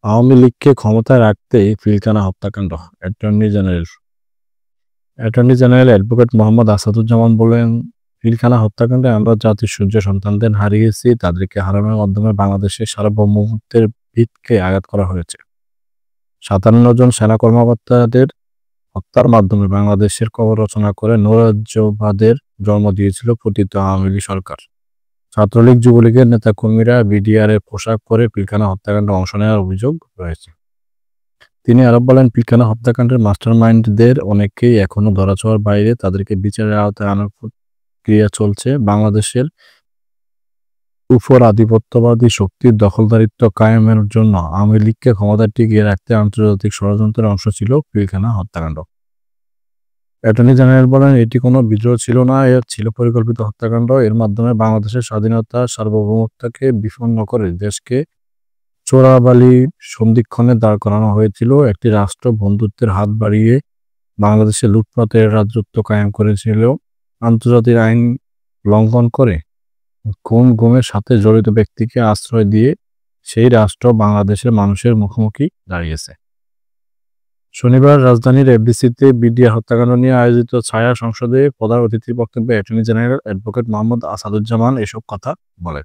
আওয়ামী লীগকে ক্ষমতায় রাখতেই পিলখানা হত্যাকাণ্ড। Attorney general advocate Mohammad Asaduzzaman বলেন, পিলখানা হত্যাকাণ্ডে আমরা জাতির সূর্য সন্তানদের হারিয়েছি। তাদেরকে হারানোর মাধ্যমে বাংলাদেশের সার্বভৌমত্বের ভিতকে আঘাত করা হয়েছে। ৫৭ জন সেনা কর্মকর্তাদের হত্যার মাধ্যমে বাংলাদেশের কবর রচনা করে নৈরাজ্যবাদের জন্ম দিয়েছিল পতিত আওয়ামী লীগ সরকার। ছাত্রলীগ, যুবলীগের নেতাকর্মীরা বিডিআরের পোশাক পরে পিলখানা হত্যাকাণ্ডে অংশ নেওয়ার অভিযোগ রয়েছে। তিনি আরো বলেন, পিলখানা হত্যাকাণ্ডের মাস্টারমাইন্ডদের অনেকেই এখনো ধরাছোঁয়ার বাইরে। তাদেরকে বিচারের আওতায় আনার প্রক্রিয়া চলছে। বাংলাদেশের উপর আধিপত্যবাদী শক্তির দখলদারিত্ব কায়েমের জন্য আওয়ামী লীগকে ক্ষমতায় টিকিয়ে রাখতে আন্তর্জাতিক ষড়যন্ত্রের অংশ ছিল পিলখানা হত্যাকাণ্ড। অ্যাটর্নি জেনারেল বলেন, এটি কোনো বিদ্রোহ ছিল না, এর ছিল পরিকল্পিত হত্যাকাণ্ড। এর মাধ্যমে বাংলাদেশের স্বাধীনতা, সার্বভৌমত্বকে বিপন্ন করে দেশকে চোরাবালি সন্ধিক্ষণে দাঁড় করানো হয়েছিল। একটি রাষ্ট্র বন্ধুত্বের হাত বাড়িয়ে বাংলাদেশে লুটপাটের রাজত্ব কায়েম করেছিল। আন্তর্জাতিক আইন লঙ্ঘন করে গুমের সাথে জড়িত ব্যক্তিকে আশ্রয় দিয়ে সেই রাষ্ট্র বাংলাদেশের মানুষের মুখোমুখি দাঁড়িয়েছে। শনিবার রাজধানীর এফডিসিতে বিডিআর হত্যাকাণ্ড নিয়ে আয়োজিত ছায়া সংসদে প্রধান অতিথির বক্তব্যে attorney general advocate Mohammad Asaduzzaman এসব কথা বলেন।